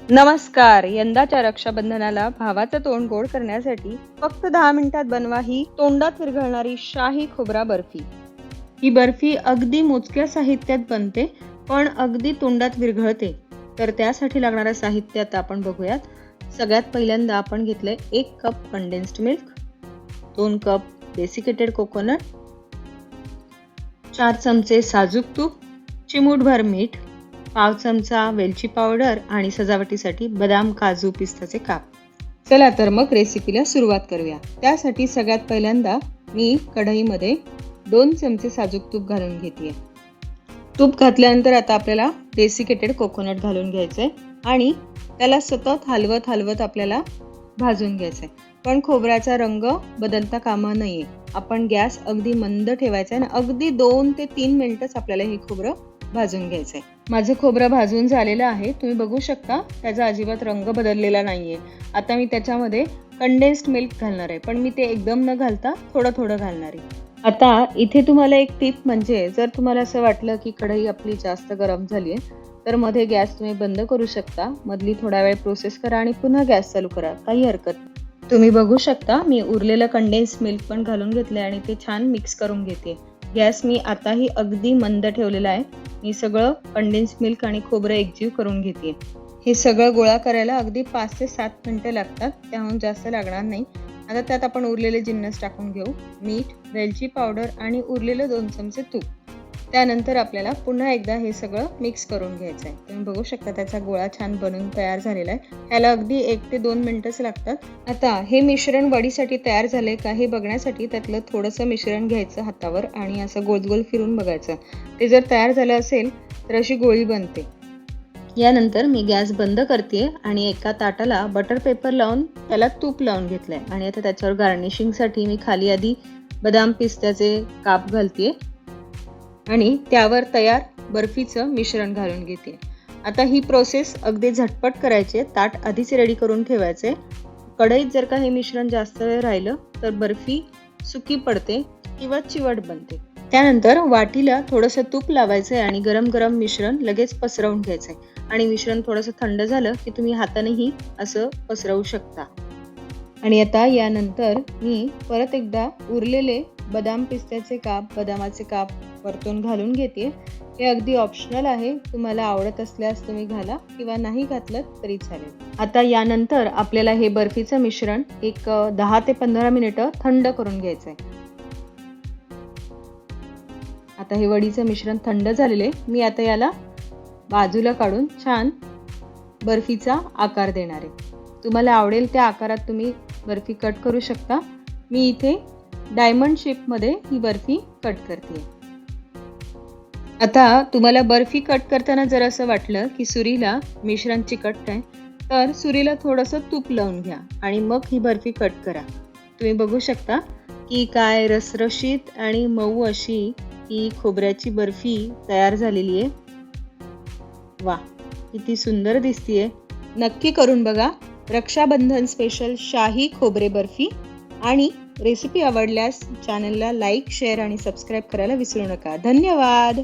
नमस्कार. यंदाच्या रक्षाबंधनाला भावाचं तोंड गोड करण्यासाठी फक्त 10 मिनिटात बनवा ही तोंडात विरघळणारी शाही खोबरा बर्फी. ही बर्फी अगदी मोजक्या साहित्यात बनते, पण अगदी तोंडात विरघळते. तर त्यासाठी लागणारं साहित्य आता आपण बघूयात. सगळ्यात पहिल्यांदा आपण घेतलंय 1 cup condensed milk, 2 cup desiccated coconut, 4 चमचे साजूक तूप, चिमूटभर मीठ, पाव चमचा वेलची पावडर आणि सजावटीसाठी बदाम, काजू, पिस्ताचे काप. चला तर मग रेसिपीला सुरुवात करूया. त्यासाठी सगळ्यात पहिल्यांदा मी कढईमध्ये 2 चमचे साजूक तूप घालून घेते. तूप घातल्यानंतर आता आपल्याला डेसिकेटेड कोकोनट घालून घ्यायचंय आणि त्याला सतत हलवत आपल्याला भाजून घ्यायचंय. पण खोबऱ्याचा रंग बदलता कामा नये. आपण गॅस अगदी मंद ठेवायचा आणि अगदी 2 ते 3 मिनिटच आपल्याला हे खोबरं भाजून घ्यायचंय. माझं खोबरं भाजून झालेलं आहे. तुम्ही बघू शकता त्याचा अजिबात रंग बदललेला नाहीये. आता मी त्याच्यामध्ये कंडेन्स्ड मिल्क घालणार आहे, पण मी ते एकदम न घालता थोडं घालणार आहे. आता इथे तुम्हाला एक टिप म्हणजे जर तुम्हाला असं वाटलं की कढई आपली जास्त गरम झाली आहे, तर मध्ये गॅस तुम्ही बंद करू शकता. मधली थोडा वेळ प्रोसेस करा आणि पुन्हा गॅस चालू करा. काही हरकत नाही. तुम्ही बघू शकता मी उरलेलं कंडेन्स्ड मिल्क पण घालून घेतले आणि ते छान मिक्स करून घेते. गॅस मी आताही अगदी मंद ठेवलेला आहे. मी सगळं कंडेन्स्ड मिल्क आणि खोबरं एकजीव करून घेते. हे सगळं गोळा करायला अगदी 5 ते 7 मिनिटं लागतात, त्याहून जास्त लागणार नाही. आता त्यात आपण उरलेले जिन्नस टाकून घेऊ. मीठ, वेलची पावडर आणि उरलेलं 2 चमचे तूप. त्यानंतर आपल्याला पुन्हा एकदा हे सगळं मिक्स करून घ्यायचं आहे. तुम्ही बघू शकता त्याचा गोळा छान बनून तयार झालेला आहे. ह्याला अगदी 1 ते 2 मिनिटच लागतात. आता हे मिश्रण वडीसाठी तयार झाले का हे बघण्यासाठी त्यातलं थोडंसं मिश्रण घ्यायचं हातावर आणि असं गोल फिरून बघायचं. ते जर तयार झालं असेल तर अशी गोळी बनते. यानंतर मी गॅस बंद करते आणि एका ताटाला बटर पेपर लावून त्याला तूप लावून घेतलंय आणि आता त्याच्यावर गार्निशिंगसाठी मी खाली आधी बदाम, पिस्त्याचे काप घालते आणि त्यावर तयार बर्फीचं मिश्रण घालून घेते. आता ही प्रोसेस अगदी झटपट करायची आहे. ताट आधीच रेडी करून ठेवायचे. कढईत जर का हे मिश्रण जास्त वेळ राहिलं तर बर्फी सुकी पडते किंवा चिवट बनते. त्यानंतर वाटीला थोडंसं तूप लावायचंय आणि गरम मिश्रण लगेच पसरवून घ्यायचंय आणि मिश्रण थोडंसं थंड झालं की तुम्ही हातानेही असं पसरवू शकता. आणि आता यानंतर मी परत एकदा उरलेले बदाम, पिस्त्याचे काप, बदामाचे काप वरतून घालून घेते. हे अगदी ऑप्शनल आहे. तुम्हाला आवडत असल्यास तुम्ही घाला किंवा नाही घातलं तरी चालेल. आता यानंतर आपल्याला हे बर्फीचं मिश्रण एक 10 ते 15 मिनिटं थंड करून घ्यायचंय. आता हे वडीचं मिश्रण थंड झालेले. मी आता याला बाजूला काढून छान बर्फीचा आकार देणार आहे. तुम्हाला आवडेल त्या आकारात तुम्ही बर्फी कट करू शकता. मी इथे डायमंड शेपमध्ये ही बर्फी कट करते. आता तुम्हाला बर्फी कट करताना जर असं वाटलं की सुरीला मिश्रण चिकटत आहे, तर सुरीला थोडंसं तूप लावून घ्या आणि मग ही बर्फी कट करा. तुम्ही बघू शकता की काय रसरशीत आणि मऊ अशी ही खोबऱ्याची बर्फी तयार झालेली आहे. वा, किती सुंदर दिसतीये. नक्की करून बघा. रक्षाबंधन स्पेशल शाही खोबरे बर्फी. आणि रेसिपी आवडल्यास चॅनलला लाईक, शेअर आणि सबस्क्राईब करायला विसरू नका. धन्यवाद.